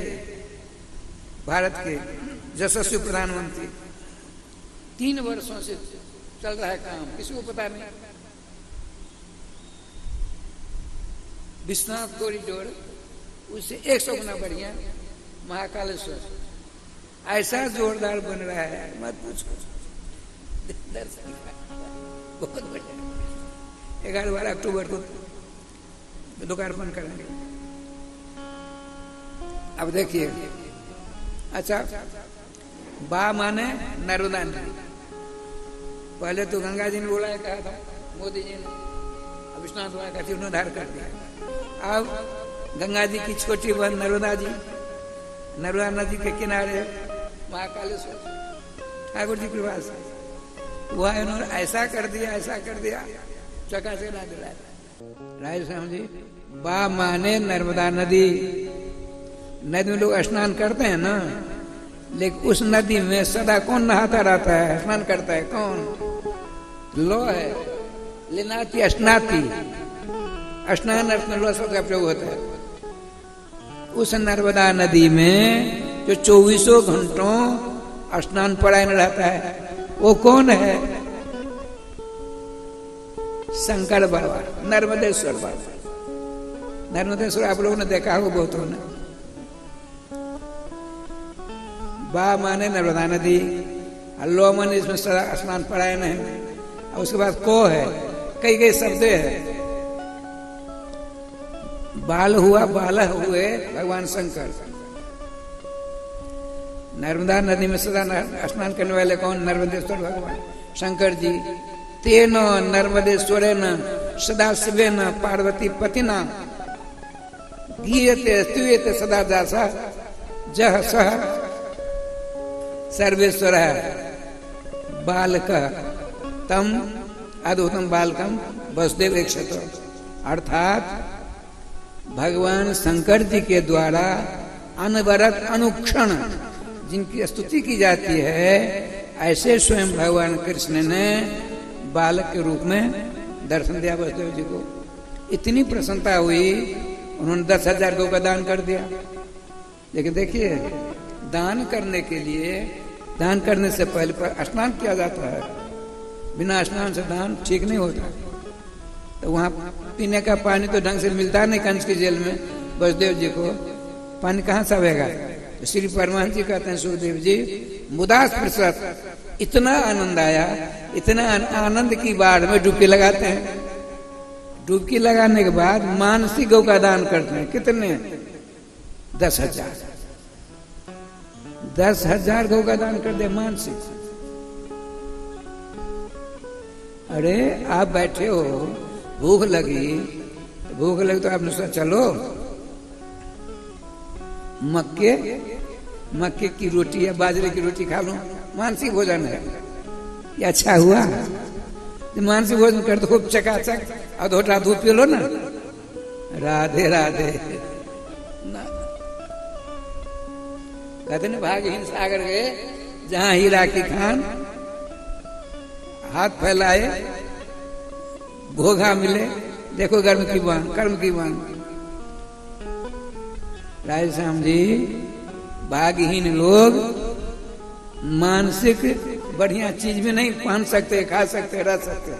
भारत के यशस्वी प्रधानमंत्री 3 वर्षों से चल रहा है काम, किसी को पता नहीं। विश्वनाथ कॉरिडोर उससे 100 गुना बढ़िया महाकालेश्वर ऐसा जोरदार बन रहा है, मत पूछो। बहुत बढ़िया। 11-12 अक्टूबर को लोकार्पण करेंगे। अब देखिए, अच्छा, बा माने नर्मदा नदी। पहले तो गंगा जी ने बोला कहा था मोदी जी ने, अब विश्वनाथ बोला कहते उन्होंने उद्धार कर दिया। अब गंगा जी की छोटी बहन नर्मदा जी, नर्मदा नदी के किनारे महाकालेश्वर ठाकुर जी कृपा से वह इन्होंने ऐसा कर दिया चका से ना दिलाया। राय श्याम जी बा माने नर्मदा नदी, नदी में लोग स्नान करते हैं ना, लेकिन उस नदी में सदा कौन नहाता रहता है, स्नान करता है कौन? लो है लिनाती स्नाती, स्नान अर्थ में लो शब्द का प्रयोग होता है। उस नर्मदा नदी में जो 24 घंटों स्नान परायण रहता है वो कौन है? शंकर बाबा, नर्मदेश्वर बाबा। नर्मदेश्वर आप लोगों ने देखा हो बहुतों ने। बा माने नर्मदा नदी, लो माने इसमें स्नान परायण है, और उसके बाद को है, कई शब्द है। बाल हुआ, बालह हुए भगवान शंकर। नर्मदा नदी में सदा स्नान करने वाले कौन? नर्मदेश्वर भगवान शंकर जी। तेन नर्मदेश्वरेन सदा शिवेन पार्वती पतिना गीयते स्तूयते सदा दासा जह सह सर्वेश्वर बालक तम अद्भुतम बालकम वसुदेव एक। अर्थात भगवान शंकर जी के द्वारा अनवरत अनुक्षण जिनकी स्तुति की जाती है, ऐसे स्वयं भगवान कृष्ण ने बालक के रूप में दर्शन दिया वसुदेव जी को। इतनी प्रसन्नता हुई, उन्होंने 10,000 गौ का दान कर दिया। लेकिन देखिए, दान करने के लिए, दान करने से पहले स्नान किया जाता है। बिना स्नान से दान ठीक नहीं होता। तो वहाँ पीने का पानी तो ढंग से मिलता नहीं कंस की जेल में वसुदेव जी को, पानी कहाँ से आएगा? तो श्री परमानंद जी कहते हैं, सुखदेव जी मुदास प्रसाद, इतना आनंद आया, इतना आनंद की बाढ़ में डुबकी लगाते हैं। डुबकी लगाने के बाद मानसिक गौ का दान करते हैं। कितने? 10,000। 10,000 गौ का दान कर दे मानसिक। अरे आप बैठे हो, भूख लगी तो आपने सोचा चलो मक्के की रोटी या बाजरे की रोटी खा लो, मानसिक भोजन है। ये अच्छा हुआ। मानसिक भोजन कर तो खूब चकाचक अधोटा दूध पी लो ना। राधे राधे। कहते न भागहीन सागर गए जहां हीरा की खान, हाथ फैलाए घोघा मिले, देखो कर्म की बान। राय श्याम जी, भागहीन लोग मानसिक बढ़िया चीज भी नहीं पहन सकते, खा सकते, रह सकते।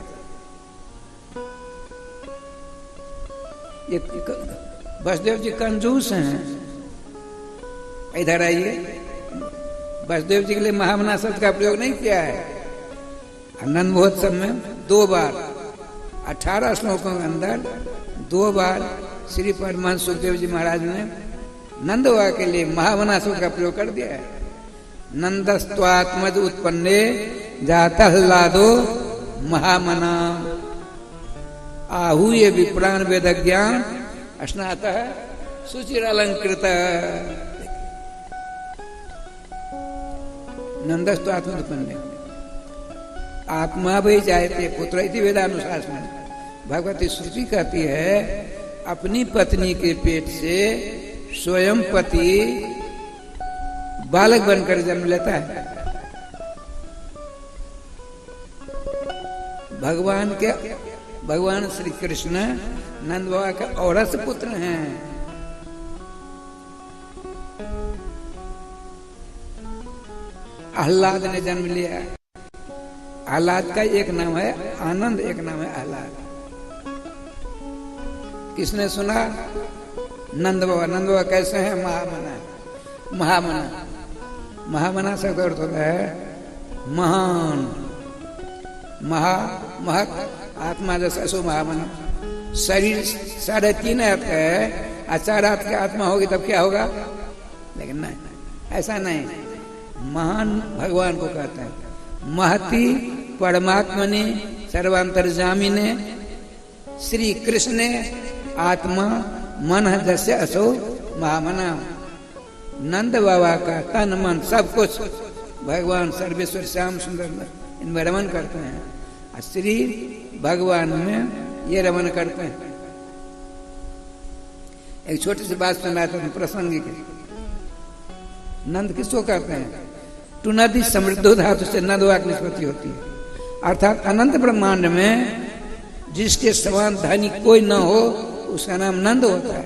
ये वसुदेव जी कंजूस हैं। इधर आइए, वसुदेव जी के लिए महामना शब्द का प्रयोग नहीं किया है। आनंद महोत्सव में 2 बार 18 श्लोकों के अंदर 2 बार श्री परमानंद सुखदेव जी महाराज ने नंदवा के लिए महामना शब्द का प्रयोग कर दिया है। नंदस्त्वात्मज उत्पन्ने जाता ह्लादो महामना आहूय विप्राण वेद ज्ञान स्नातः सुचिर अलंकृत। नंदस्त्वात्मज उत्पन्ने आत्मा भी जायते पुत्र इति वेदानुशासन। भगवती श्रुति कहती है, अपनी पत्नी के पेट से स्वयं पति बालक बनकर जन्म लेता है। भगवान श्री कृष्ण नंद बाबा के औरस पुत्र हैं। आह्लाद ने जन्म लिया। आह्लाद का एक नाम है आनंद, एक नाम है आह्लाद। किसने सुना? नंद बाबा। नंद बाबा कैसे हैं? महामना से अर्थ होता है महान, महत आत्मा जैसा सो महामना। शरीर 3.5 हाथ का है, 4 हाथ की आत्मा होगी तब क्या होगा? लेकिन नहीं, ऐसा नहीं। महान भगवान को कहते हैं। महति परमात्मा ने सर्वांतर्जामी ने श्री कृष्ण ने आत्मा मन जैसे असो महामना। नंद बाबा का तन मन सब कुछ भगवान सर्वेश्वर श्याम सुंदर इनमें रमन करते हैं, और श्री भगवान में ये रमन करते हैं। एक छोटी सी बात सुनाता हूं प्रासंगिक। नंद किसको करते हैं? टू नदी समृद्धो धातु से नदवा की निष्पत्ति होती है, अर्थात अनंत ब्रह्मांड में जिसके समान धनी कोई न हो उसका नाम नंद होता है।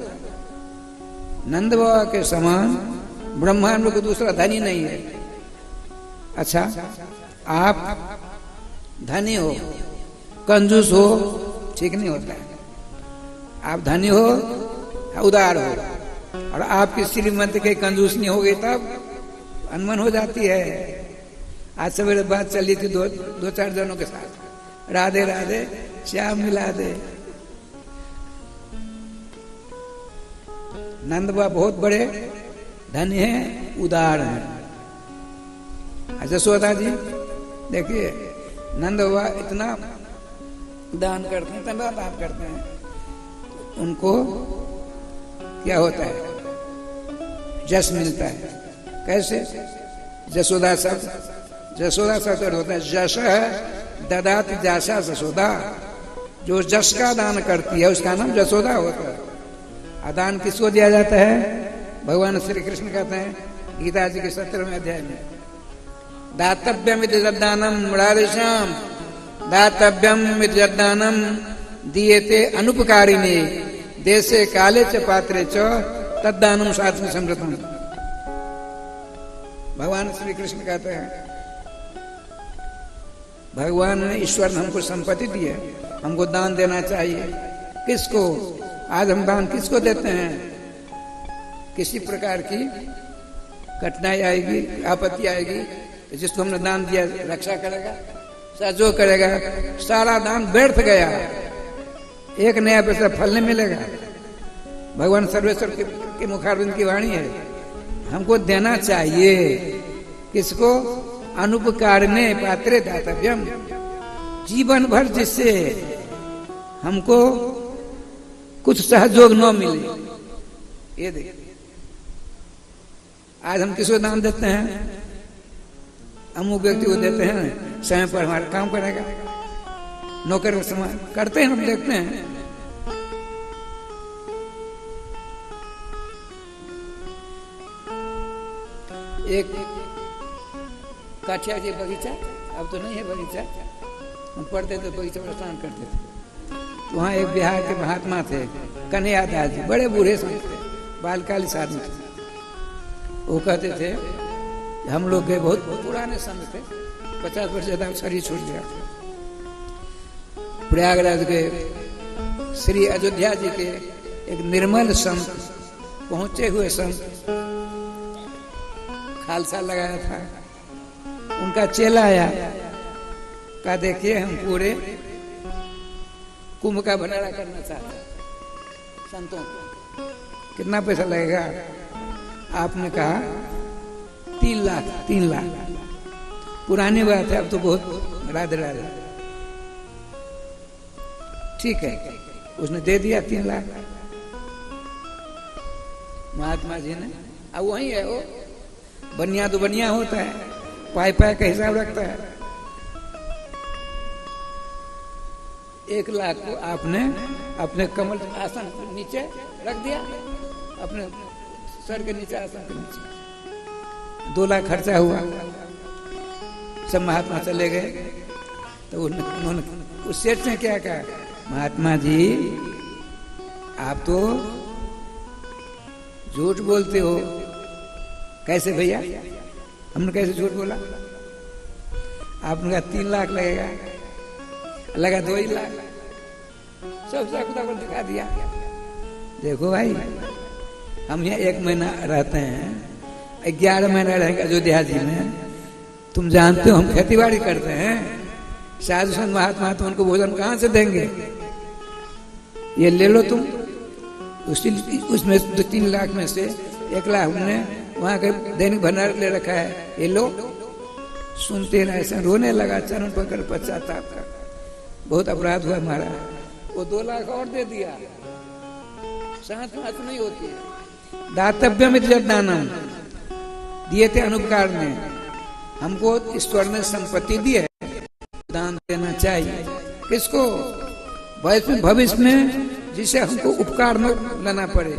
नंद बाबा के समान ब्रह्मांड में कोई दूसरा धनी नहीं है। अच्छा, आप धनी हो, कंजूस हो, ठीक नहीं होता है। आप धनी हो, उदार हो, और आपकी श्रीमंत के कंजूस नहीं हो गई तब अनमन हो जाती है। आज सवेरे बात चली थी दो चार जनों के साथ, राधे राधे श्याम मिला दे। नंद बाबा बहुत बड़े धनी हैं, उदार हैं। जसोदा जी देखिए, नंद बाबा इतना दान करते हैं, इतना दान करते हैं, उनको क्या होता है? जस मिलता है। कैसे? जसोदा शब्द होता है जश है, ददाति जासा जसोदा। जो जश का दान करती है उसका नाम जसोदा होता है। दान किसको दिया जाता है? भगवान श्री कृष्ण कहते हैं गीता जी के 17वें अध्याय में, दातव्यम दानम राधेश्याम, दातव्यम दानम दीयते अनुपकारिणे, देशे काले च पात्रे च तद्दानम सात्म समृतम। भगवान श्री कृष्ण कहते हैं भगवान ने, ईश्वर ने हमको संपत्ति दी है, हमको दान देना चाहिए। किसको? आज हम दान किसको देते हैं? किसी प्रकार की कठिनाई आएगी, आपत्ति आएगी, तो जिसको हमने दान दिया रक्षा करेगा, सहयोग करेगा। सारा दान व्यर्थ गया, एक नया पैसा फल नहीं मिलेगा। भगवान सर्वेश्वर के मुखारबिंद की वाणी है, हमको देना चाहिए। किसको? अनुपकारने पात्रे दातव्यम, जीवन भर जिससे हमको कुछ सहयोग न मिले। ये देखिए, आज हम किसको दान देते हैं? अमुक व्यक्ति को देते हैं, समय पर हमारा काम करेगा, नौकर का समान करते हैं, हम देखते हैं। एक काठिया के बगीचा, अब तो नहीं है बगीचा, हम पढ़ते थे बगीचा में स्नान करते थे। वहाँ एक बिहार के महात्मा थे, कन्हैया दास जी, बड़े बूढ़े संत थे, बालकाली आदमी थे। वो कहते थे, हम लोग के बहुत पुराने संत थे, 50 वर्ष ज्यादा शरीर छूट गया। प्रयागराज के श्री अयोध्या जी के एक निर्मल संत, पहुंचे हुए संत, खालसा लगाया था, उनका चेला आया, कहा देखिए हम पूरे कुंभ का भंडारा करना चाहते हैं, संतों को कितना पैसा लगेगा? आपने कहा 3 लाख। पुरानी बात है, अब तो बहुत राधे राधे। ठीक है, उसने दे दिया 3 लाख महात्मा जी ने। अब वही है वो, बनिया तो बनिया होता है, पाई का हिसाब रखता है। 1 लाख को आपने अपने कमल आसन नीचे रख दिया, अपने सर के नीचे, आसन के नीचे। 2 लाख खर्चा हुआ, सब महात्मा चले गए। तो उन्होंने उस सेठ ने क्या कहा, महात्मा जी आप तो झूठ बोलते हो। कैसे भैया? हमने कैसे झूठ बोला? आपने कहा 3 लाख लगेगा, लगा 2 ही लाख, सब खुदा को दिखा दिया। देखो भाई, हम यहाँ 1 महीना रहते हैं, 11 महीना रहेंगे अयोध्या जी में। तुम जानते हो हम खेती बाड़ी करते हैं, साधु संत महात्मा तो उनको भोजन कहाँ से देंगे? ये ले लो तुम। उसमें 2-3 लाख में से 1 लाख हमने वहाँ के दैनिक भंडार ले रखा है, ये लो। सुनते रहे, ऐसा रोने लगा, चरण पकड़ पश्चाताप का, बहुत अपराध हुआ हमारा। वो 2 लाख और दे दिया, साथ मात्र नहीं होती है। दातव्यम दानम, दिए थे अनुपकार ने, हमको ईश्वर ने संपत्ति दी है, दान देना चाहिए। किसको? भविष्य में जिसे हमको उपकार न लेना पड़े।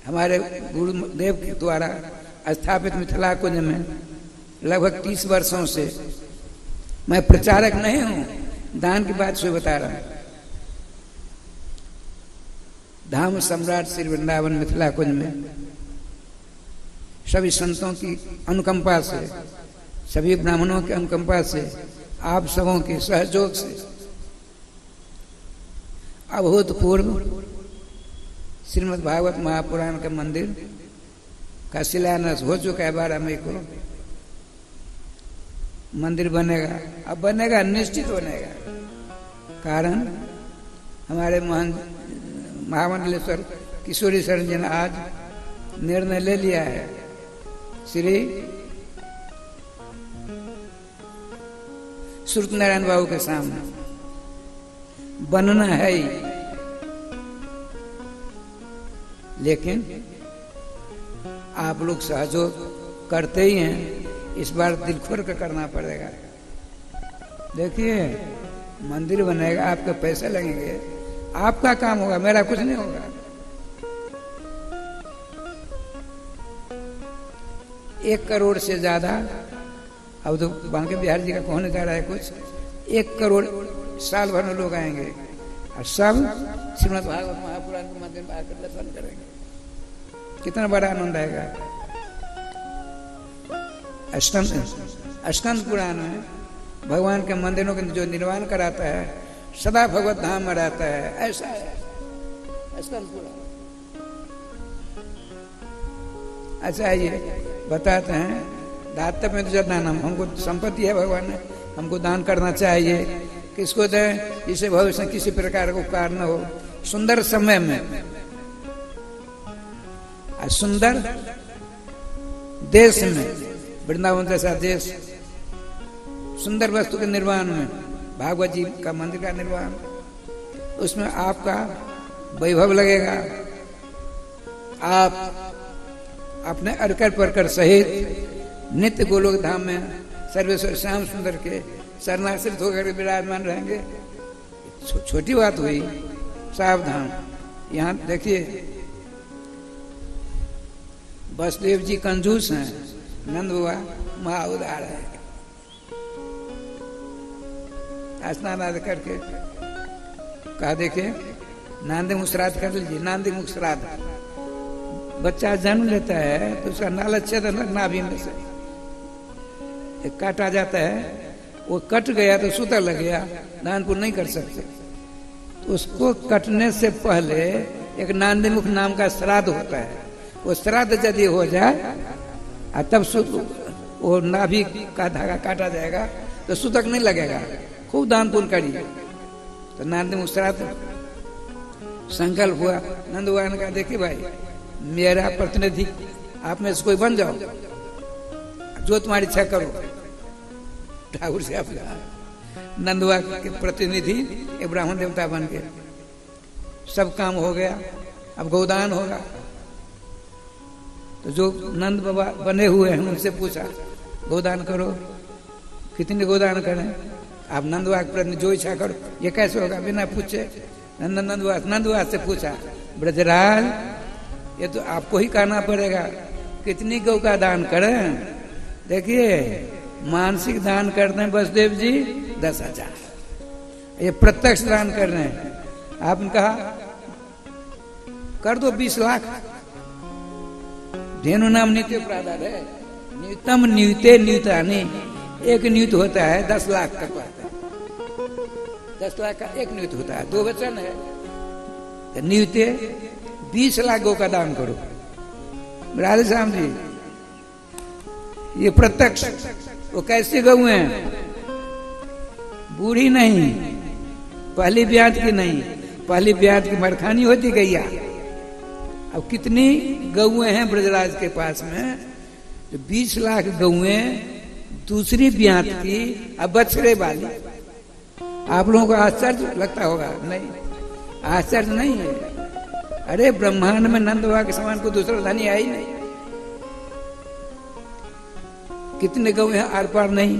हमारे गुरुदेव के द्वारा स्थापित मिथिला कुंज में लगभग 30 वर्षों से, मैं प्रचारक नहीं हूं, दान की बात से बता रहा हूं। धाम सम्राट श्री वृंदावन मिथिला कुंज में सभी संतों की अनुकंपा से, सभी ब्राह्मणों की अनुकंपा से, आप सबों के सहयोग से अभूतपूर्व श्रीमद् भागवत महापुराण का मंदिर का शिलान्यास हो चुका है। 12 मई को मंदिर बनेगा। अब बनेगा, निश्चित बनेगा। कारण हमारे महामंडलेश्वर किशोरी शरण जी ने आज निर्णय ले लिया है, श्री सूर्यनारायण बाबू के सामने बनना है ही, लेकिन आप लोग सहयोग करते ही हैं, इस बार दिल खोल कर करना पड़ेगा। देखिए, मंदिर बनेगा, आपके पैसे लगेंगे, आपका काम होगा, मेरा कुछ नहीं होगा। 1 करोड़ से ज्यादा, अब तो बांके बिहार जी का होने जा रहा है कुछ, 1 करोड़ साल भर में लोग आएंगे और सब श्रीमद् भागवत महापुराण के मंदिर में आकर दर्शन करेंगे। कितना बड़ा आनंद आएगा। अष्टम पुराण में भगवान के मंदिरों के जो निर्माण कराता है सदा भगवत धाम में रहता है, ऐसा है अष्टम पुराण। अच्छा, ये बताते हैं दातव्य में जो दान, हमको संपत्ति है, भगवान ने हमको दान करना चाहिए। किसको दें? जिससे भविष्य में किसी प्रकार का उपकार न हो। सुंदर समय में, सुंदर देश में, वृंदावन जैसा देश, सुंदर वस्तु के निर्माण में, भागवत जी का मंदिर का निर्माण, उसमें आपका वैभव लगेगा। आप अपने अरकर परकर सहित नित्य गोलोक धाम में सर्वेश्वर श्याम सुंदर के शरणाश्रित होकर विराजमान रहेंगे। छोटी बात हुई, सावधान। यहाँ देखिए, वसुदेव जी कंजूस हैं, नंद बाबा महा उदार है। स्नान आदि करके कहा, देखिए नांदे मुख श्राद्ध कर लीजिए। नांदे मुख श्राद्ध, बच्चा जन्म लेता है तो उसका नाल छेद नाभि में से एक काटा जाता है, वो कट गया तो सूता लग गया, दानपुर नहीं कर सकते। तो उसको कटने से पहले एक नांदी मुख नाम का श्राद्ध होता है। वो श्राद्ध यदि हो जाए और तब वो नाभि का धागा काटा जाएगा तो सूतक नहीं लगेगा। खूब दान पुण्य करिए। तो नांदी मुख श्राद्ध संकल्प हुआ। नंद भगवान ने कहा, देखिए भाई, मेरा प्रतिनिधि आप में से कोई बन जाओ, जो तुम्हारी इच्छा करो। ठाकुर से आप नंदवा के प्रतिनिधि एक ब्राह्मण देवता बन गए। सब काम हो गया, अब गोदान होगा। तो जो नंद बाबा बने हुए हैं उनसे पूछा, गोदान करो, कितने गोदान करें? आप नंदवा के प्रतिनिधि जो इच्छा करो। ये कैसे होगा? बिना पूछे नंदवा से पूछा, ब्रजराज ये तो आपको ही कहना पड़ेगा, कितनी गौ का दान करें? देखिए, मानसिक दान करते हैं वसुदेव जी 10,000, ये प्रत्यक्ष दान कर रहे हैं। आपने कहा कर दो 20 लाख। धेनु नाम नित्य प्रादार है, न्यूतम न्यूते न्यूतानी, एक न्यूत होता है 10 लाख का पाता है। 10 लाख का एक न्यूत होता है, 2 वचन है। तो न्यूते 20 लाख गौ का दान करो। राधे श्याम जी, ये प्रत्यक्ष। वो कैसी गऊ हैं? बूढ़ी नहीं, पहली ब्याज की नहीं, पहली ब्याज की मरखानी होती गैया। अब कितनी गऊएं हैं ब्रजराज के पास में? तो 20 लाख गऊएं दूसरी ब्याज की, अब बछड़े वाली। आप लोगों को आश्चर्य लगता होगा? नहीं, आश्चर्य नहीं है। अरे ब्रह्मांड में नंद बाबा के समान को दूसरा धनी है ही नहीं। कितने गौ हैं आर पार नहीं।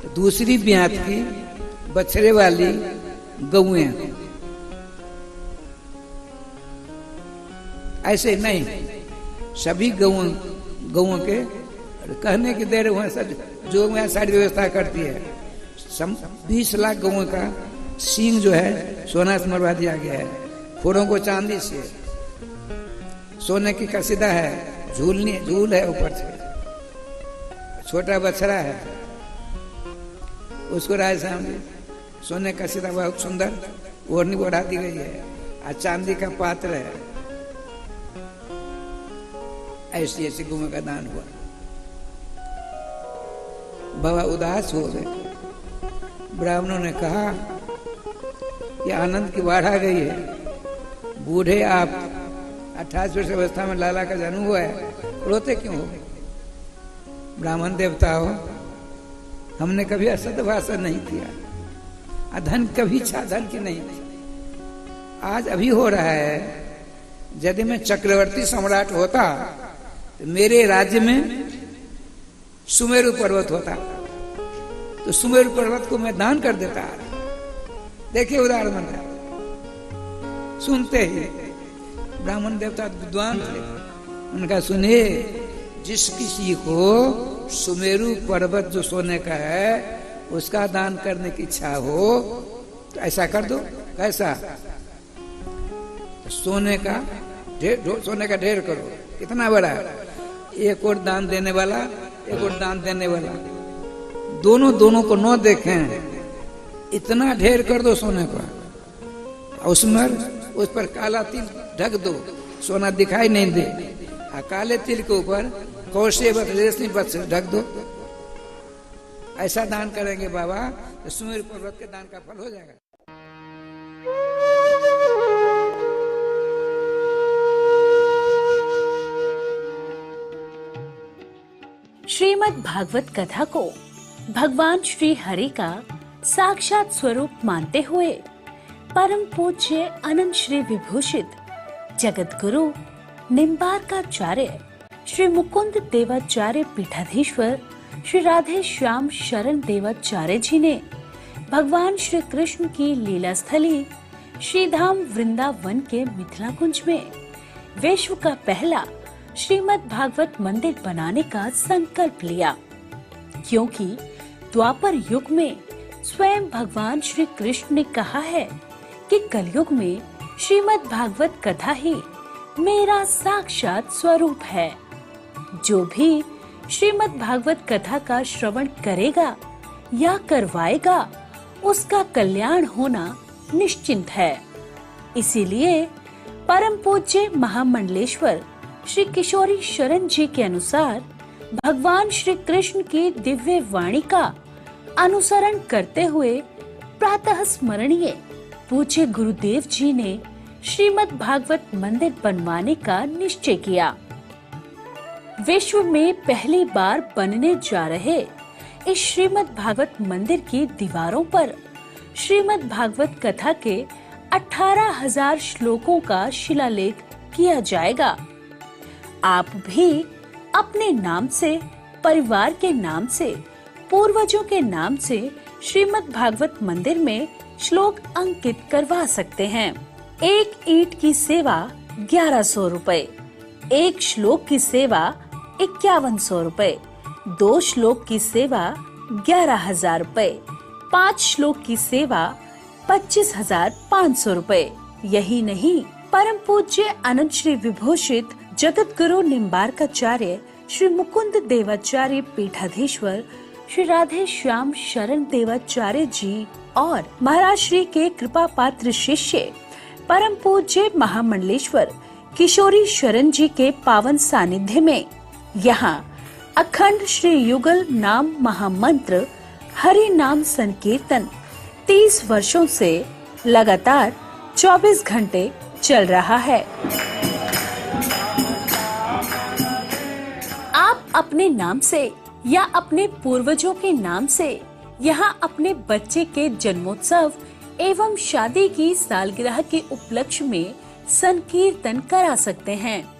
तो दूसरी ब्यात की बछड़े वाली गौएं ऐसे नहीं, सभी गौओं के कहने की देर वहां सब जो वहां सारी व्यवस्था करती है। 20 लाख गौओं का सींग जो है सोना से मरवा दिया गया है, खुरों को चांदी से, सोने की कसीदा है, झूल है ऊपर से, छोटा बछड़ा है उसको राय सामने सोने का कसीदा बहुत सुंदर ओढ़नी बढ़ा दी गई है, और चांदी का पात्र है। ऐसी ऐसी गौओं का दान हुआ। बाबा उदास हो गए। ब्राह्मणों ने कहा ये आनंद की बाढ़ आ गई है, बूढ़े आप 28 वर्ष अवस्था में लाला का जन्म हुआ है, रोते क्यों हो? ब्राह्मण देवता हो, हमने कभी असत भाषण नहीं किया, अधन कभी इच्छा धन की नहीं थी। आज अभी हो रहा है। यदि मैं चक्रवर्ती सम्राट होता तो मेरे राज्य में सुमेरु पर्वत होता, तो सुमेरु पर्वत को मैं दान कर देता। देखिए उदाहरण बनता, सुनते ही ब्राह्मण देवता विद्वान थे, उनका सुनिए, जिस किसी को सुमेरु पर्वत जो सोने का है उसका दान करने की इच्छा हो तो ऐसा कर दो। कैसा? सोने का ढेर करो। कितना बड़ा? एक और दान देने वाला, एक और दान देने वाला, दोनों को न देखें, इतना ढेर कर दो सोने का, उसमें उस पर काला तिल ढक दो, सोना दिखाई नहीं दे, और काले तिल के ऊपर कौशे रेशमी पत्थर से ढक दो। ऐसा दान करेंगे बाबा तो सुमेरु पर्वत के दान का फल हो जाएगा। श्रीमद् भागवत कथा को भगवान श्री हरि का साक्षात स्वरूप मानते हुए परम पूज्य अनंत श्री विभूषित जगत गुरु निम्बार्काचार्य श्री मुकुंद देवाचार्य पीठाधीश्वर श्री राधे श्याम शरण देवाचार्य जी ने भगवान श्री कृष्ण की लीला स्थली श्रीधाम वृंदावन के मिथिला कुंज में विश्व का पहला श्रीमद् भागवत मंदिर बनाने का संकल्प लिया, क्योंकि द्वापर युग में स्वयं भगवान श्री कृष्ण ने कहा है कि कलयुग में श्रीमद् भागवत कथा ही मेरा साक्षात स्वरूप है। जो भी श्रीमद् भागवत कथा का श्रवण करेगा या करवाएगा उसका कल्याण होना निश्चिंत है। इसीलिए परम पूज्य महामंडलेश्वर श्री किशोरी शरण जी के अनुसार भगवान श्री कृष्ण की दिव्य वाणी का अनुसरण करते हुए प्रातः स्मरणीय पूज्य गुरुदेव जी ने श्रीमद् भागवत मंदिर बनवाने का निश्चय किया। विश्व में पहली बार बनने जा रहे इस श्रीमद् भागवत मंदिर की दीवारों पर श्रीमद् भागवत कथा के 18,000 श्लोकों का शिलालेख किया जाएगा। आप भी अपने नाम से, परिवार के नाम से, पूर्वजों के नाम से श्रीमद् भागवत मंदिर में श्लोक अंकित करवा सकते हैं। एक ईंट की सेवा 1100 रुपए, एक श्लोक की सेवा 5100 रुपए, 2 श्लोक की सेवा 11,000 रुपए, 5 श्लोक की सेवा 25,500 रुपए। यही नहीं, परम पूज्य अनंत श्री विभूषित जगत गुरु निम्बार्काचार्य श्री मुकुंद देवाचार्य पीठाधीश्वर श्री राधे श्याम शरण देवाचार्य जी और महाराज श्री के कृपा पात्र शिष्य परम पूज्य महामंडलेश्वर किशोरी शरण जी के पावन सानिध्य में यहाँ अखंड श्री युगल नाम महामंत्र हरि नाम संकीर्तन 30 वर्षों से लगातार 24 घंटे चल रहा है। आप अपने नाम से या अपने पूर्वजों के नाम से यहाँ अपने बच्चे के जन्मोत्सव एवं शादी की सालगिरह के उपलक्ष्य में संकीर्तन करा सकते हैं।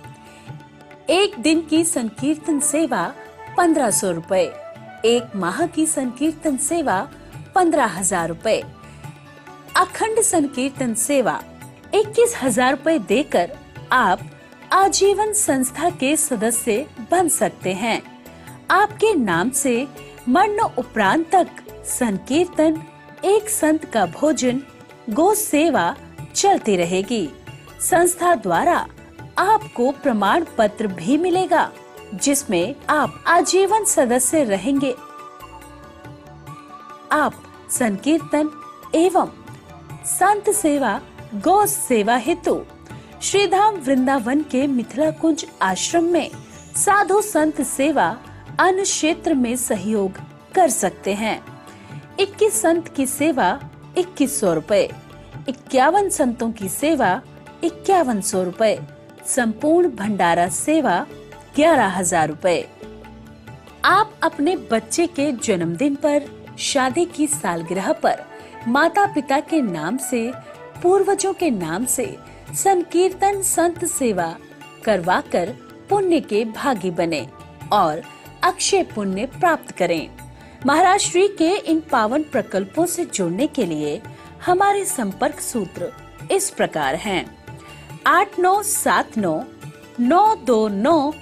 एक दिन की संकीर्तन सेवा 1500 रुपए, एक माह की संकीर्तन सेवा 15,000 रुपए, अखंड संकीर्तन सेवा 21,000 रुपए देकर आप आजीवन संस्था के सदस्य बन सकते हैं। आपके नाम से मरण उपरांत तक संकीर्तन, एक संत का भोजन, गो सेवा चलती रहेगी। संस्था द्वारा आपको प्रमाण पत्र भी मिलेगा जिसमें आप आजीवन सदस्य रहेंगे। आप संकीर्तन एवं संत सेवा, गौ सेवा हेतु श्रीधाम वृंदावन के मिथिला कुंज आश्रम में साधु संत सेवा अन्य क्षेत्र में सहयोग कर सकते हैं। 21 संत की सेवा 2100 रुपए, 51 संतों की सेवा 5100 रुपए, संपूर्ण भंडारा सेवा 11,000 रुपए। आप अपने बच्चे के जन्मदिन पर, शादी की सालगिरह पर माता पिता के नाम से, पूर्वजों के नाम से संकीर्तन संत सेवा करवाकर पुण्य के भागी बने और अक्षय पुण्य प्राप्त करें। महाराज श्री के इन पावन प्रकल्पों से जुड़ने के लिए हमारे संपर्क सूत्र इस प्रकार हैं: 8979 929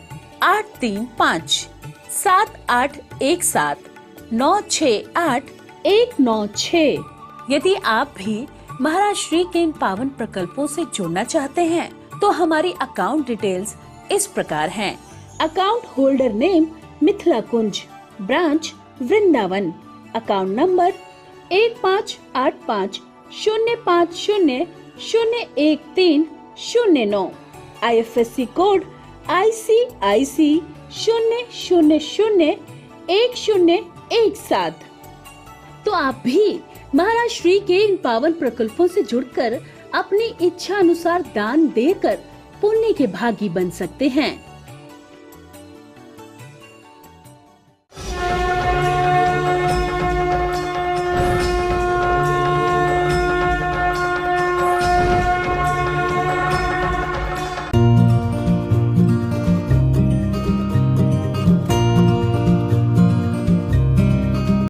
835, 7817 968 196। यदि आप भी महाराज श्री के इन पावन प्रकल्पों से जुड़ना चाहते हैं तो हमारी अकाउंट डिटेल्स इस प्रकार हैं: account holder name Mithila Kunj, branch Vrindavan, account number 158505001309, IFSC code ICIC 0001017। तो आप भी महाराज श्री के इन पावन प्रकल्पों से जुड़कर अपनी इच्छा अनुसार दान देकर पुण्य के भागी बन सकते हैं।